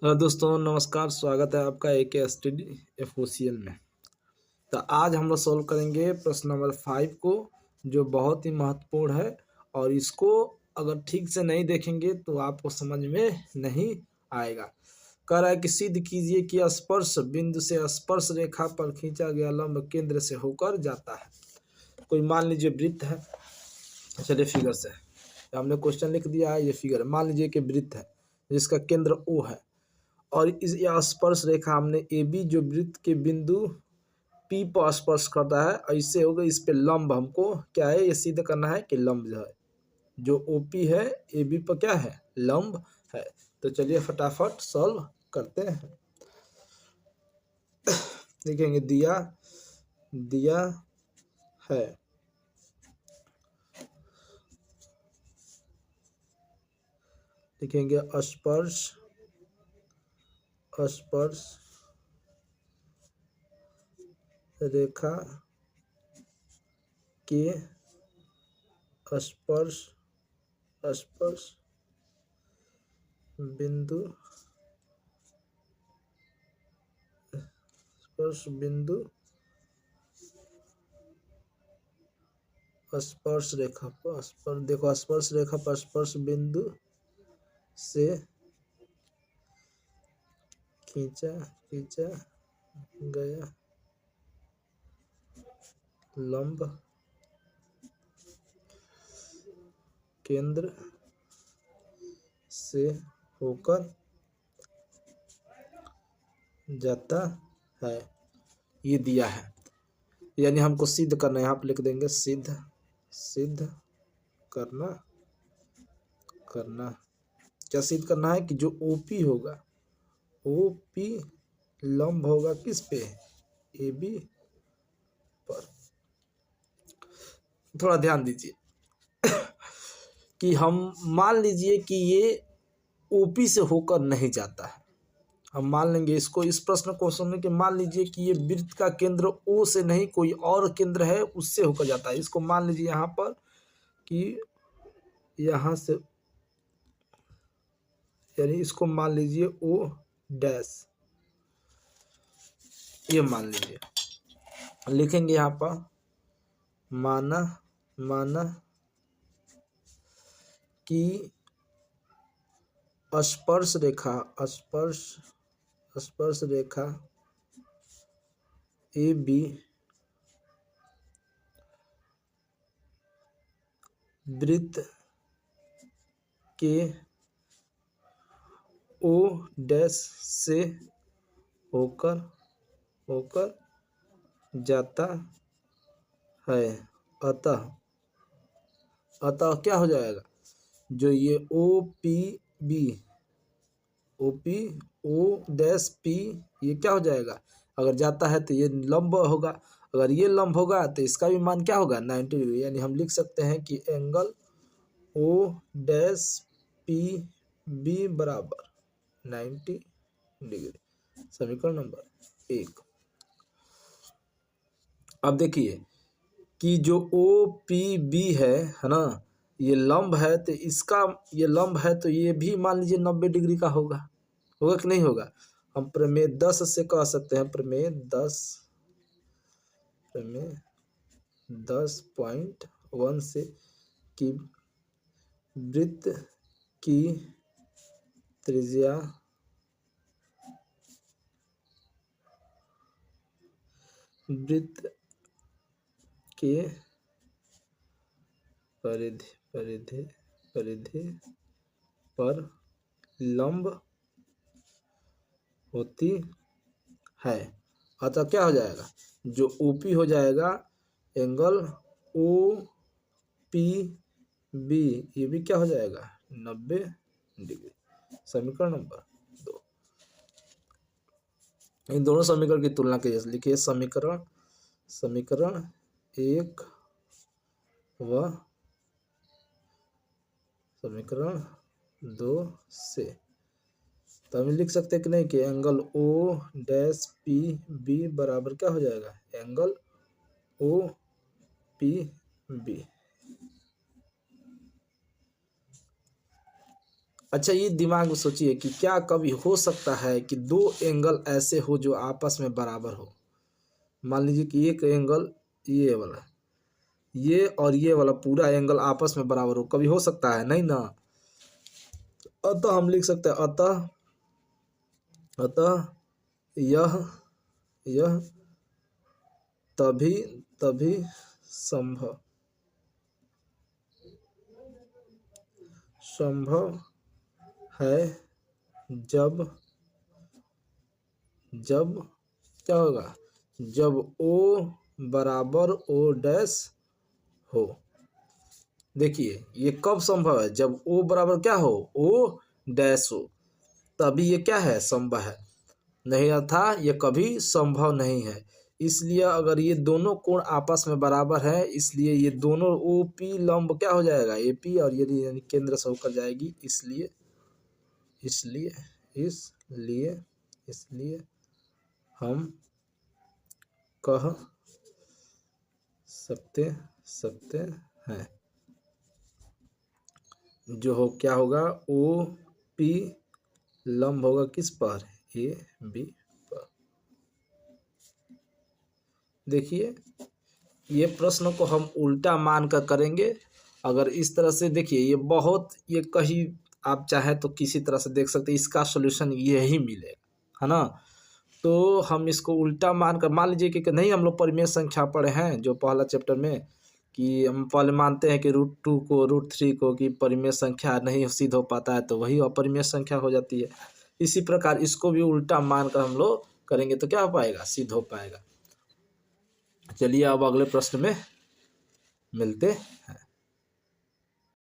Hello दोस्तों, नमस्कार। स्वागत है आपका AK स्टडी FOCL में। तो आज हम लोग सॉल्व करेंगे प्रश्न नंबर 5 को, जो बहुत ही महत्वपूर्ण है। और इसको अगर ठीक से नहीं देखेंगे तो आपको समझ में नहीं आएगा। कह रहा है कि सिद्ध कीजिए कि स्पर्श बिंदु से स्पर्श रेखा पर खींचा गया लंब केंद्र से होकर जाता है। कोई मान लीजिए वृत्त है। चलिए फिगर से हमने क्वेश्चन लिख दिया है। ये फिगर मान लीजिए कि वृत्त है जिसका केंद्र O है, और इस यह स्पर्श रेखा हमने AB जो वृत्त के बिंदु P पर स्पर्श करता है, ऐसे होगा। इस पे लंब हमको क्या है, ये सिद्ध करना है कि लंब जो है, जो OP है AB पर क्या है, लंब है। तो चलिए फटाफट सॉल्व करते हैं। देखेंगे दिया दिया है। लिखेंगे स्पर्श स्पर्श रेखा के स्पर्श स्पर्श बिंदु स्पर्श बिंदु स्पर्श रेखा पर देखो, स्पर्श रेखा पर स्पर्श बिंदु से खींचा गया लंब केंद्र से होकर जाता है। ये दिया है, यानी हमको सिद्ध करना है। यहाँ पे लिख देंगे सिद्ध करना क्या सिद्ध करना है कि जो OP होगा, OP लंब होगा किस पे, AB पर। थोड़ा ध्यान दीजिए कि हम मान लीजिए कि ये OP से होकर नहीं जाता है। हम मान लेंगे इसको, इस प्रश्न को समझने के मान लीजिए कि ये वृत्त का केंद्र O से नहीं कोई और केंद्र है, उससे होकर जाता है। इसको मान लीजिए यहाँ पर कि यहाँ से, यानी इसको मान लीजिए O डैश, ये मान लीजिए। लिखेंगे यहाँ पर माना कि स्पर्श रेखा AB वृत्त के O डैश से होकर जाता है। अतः क्या हो जाएगा, जो ये OP O डैश P, ये क्या हो जाएगा, अगर जाता है तो ये लंब होगा। अगर ये लंब होगा तो इसका भी मान क्या होगा, 90 डिग्री। यानी हम लिख सकते हैं कि एंगल O डैश PB बराबर 90 डिग्री। समीकरण नंबर 1। अब देखिए कि जो OPB है ना, ये लंब है, तो इसका ये लंब है तो ये भी मान लीजिए 90 डिग्री का होगा कि नहीं होगा। हम प्रमेय 10 से कह सकते हैं, प्रमेय 10.1 से कि वृत्त की त्रिज्या वृत्त के परिधि पर लंब होती है। अतः क्या हो जाएगा, जो OP हो जाएगा एंगल OPB, ये भी क्या हो जाएगा, 90 डिग्री। समीकरण नंबर 2। इन दोनों समीकरण की तुलना के जैसे लिखिए समीकरण 1 व समीकरण 2 से। तो हम लिख सकते हैं कि नहीं कि एंगल O डैश PB बराबर क्या हो जाएगा, एंगल OPB। अच्छा, ये दिमाग में सोचिए कि क्या कभी हो सकता है कि दो एंगल ऐसे हो जो आपस में बराबर हो। मान लीजिए कि एक एंगल ये वाला, ये और ये वाला पूरा एंगल आपस में बराबर हो, कभी हो सकता है? नहीं ना। अतः हम लिख सकते हैं अतः अतः यह यह तभी तभी संभव संभव है जब जब क्या होगा, जब ओ बराबर ओ डैश हो। देखिए ये कब संभव है, जब ओ बराबर क्या हो, ओ डैश हो, तभी ये क्या है, संभव है। नहीं था ये कभी संभव नहीं है। इसलिए अगर ये दोनों कोण आपस में बराबर है, इसलिए ये दोनों ओ पी लंब क्या हो जाएगा, ए पी, और ये यानी केंद्र से होकर जाएगी। इसलिए इसलिए इसलिए इसलिए हम कह सकते सकते हैं जो हो क्या होगा, ओ पी लंब होगा किस पर, ए बी पर। देखिए ये प्रश्न को हम उल्टा मान कर करेंगे। अगर इस तरह से देखिए, ये बहुत, ये कहीं आप चाहे तो किसी तरह से देख सकते हैं, इसका सॉल्यूशन यही मिलेगा, है ना। तो हम इसको उल्टा मान कर, मान लीजिए कि नहीं, हम लोग परिमेय संख्या पढ़े हैं जो पहला चैप्टर में, कि हम पहले मानते हैं कि √2 को √3 को कि परिमेय संख्या नहीं सिद्ध हो पाता है, तो वही अपरिमेय संख्या हो जाती है। इसी प्रकार इसको भी उल्टा मान कर हम लोग करेंगे तो क्या हो पाएगा, सिद्ध हो पाएगा। चलिए अब अगले प्रश्न में मिलते हैं।